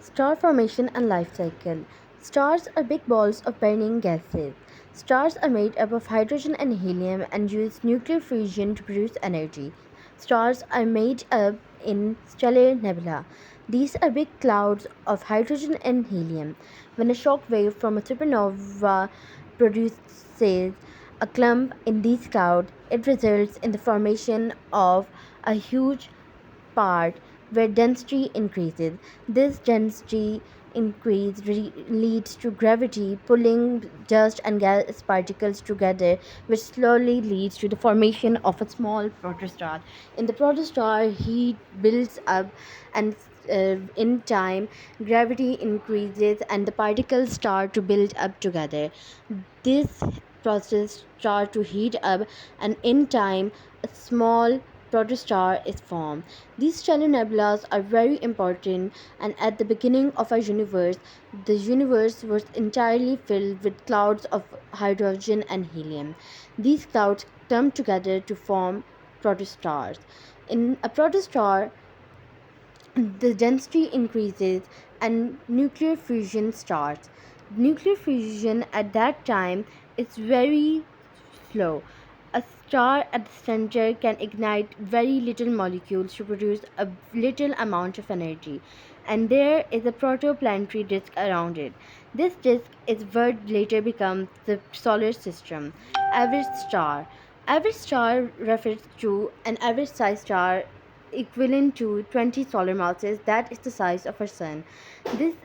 Star formation and life cycle. Stars are big balls of burning gases. Stars are made up of hydrogen and helium and use nuclear fusion to produce energy. Stars are made up in stellar nebula. These are big clouds of hydrogen and helium. When a shock wave from a supernova produces a clump in these clouds, it results in the formation of a huge part where density increases. This density increase leads to gravity pulling dust and gas particles together, which slowly leads to the formation of a small protostar. In the protostar, heat builds up, and in time, gravity increases and the particles start to build up together. This process start to heat up, and in time, a small protostar is formed. These stellar nebulas are very important, and at the beginning of our universe, the universe was entirely filled with clouds of hydrogen and helium. These clouds come together to form protostars. In a protostar, the density increases and nuclear fusion starts. Nuclear fusion at that time is very slow. A star at the center can ignite very little molecules to produce a little amount of energy, and there is a protoplanetary disk around it. This disk is what later becomes the solar system. Average star. Average star refers to an average size star equivalent to 20 solar masses. That is the size of our sun. This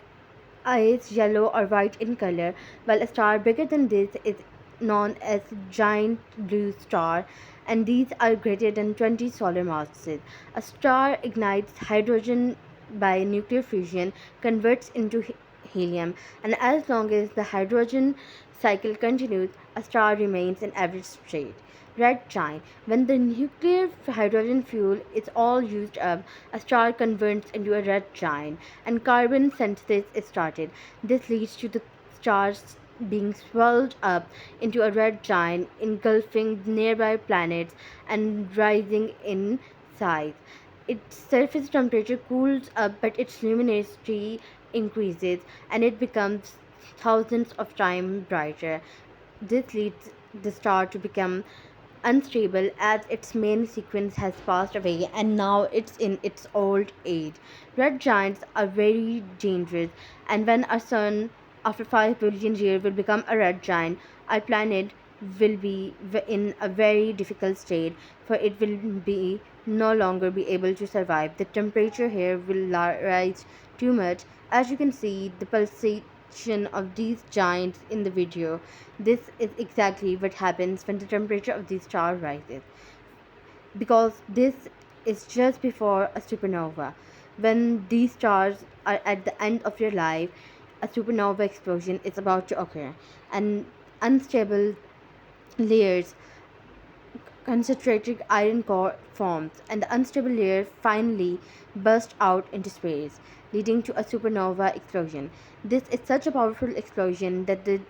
is yellow or white in color, while a star bigger than this is known as giant blue star, and these are greater than 20 solar masses. A star ignites hydrogen by nuclear fusion, converts into helium, and as long as the hydrogen cycle continues, a star remains in average state. Red giant. When the nuclear hydrogen fuel is all used up, a star converts into a red giant, and carbon synthesis is started. This leads to the stars being swelled up into a red giant, engulfing nearby planets and rising in size. Its surface temperature cools up, but its luminosity increases, and it becomes thousands of times brighter. This leads the star to become unstable as its main sequence has passed away and now it's in its old age. Red giants are very dangerous, and when our sun, after 5 billion years, will become a red giant, our planet will be in a very difficult state, for it will be no longer be able to survive. The temperature here will rise too much. As you can see, the pulsation of these giants in the video. This is exactly what happens when the temperature of these stars rises, because this is just before a supernova. When these stars are at the end of their life, a supernova explosion is about to occur, and unstable layers, concentrated iron core forms, and the unstable layer finally burst out into space, leading to a supernova explosion. This is such a powerful explosion that the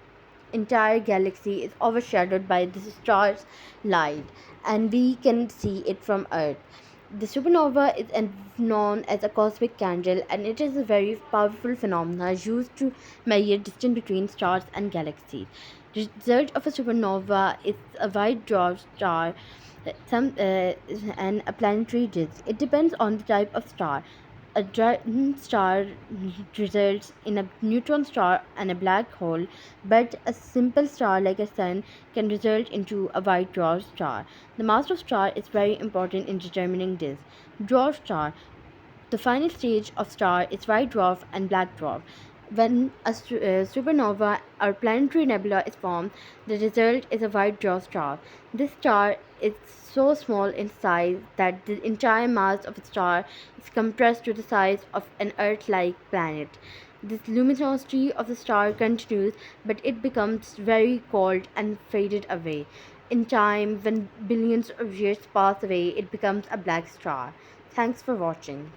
entire galaxy is overshadowed by the star's light, and we can see it from Earth. The supernova is known as a cosmic candle, and it is a very powerful phenomenon used to measure distance between stars and galaxies. The result of a supernova is a white dwarf star, and a planetary disk. It depends on the type of star. A giant star results in a neutron star and a black hole, but a simple star like a sun can result into a white dwarf star. The mass of star is very important in determining this. Dwarf star. The final stage of star is white dwarf and black dwarf. When a supernova or planetary nebula is formed, the result is a white dwarf star. This star is so small in size that the entire mass of a star is compressed to the size of an Earth-like planet. This luminosity of the star continues, but it becomes very cold and faded away. In time, when billions of years pass away, it becomes a black star. Thanks for watching.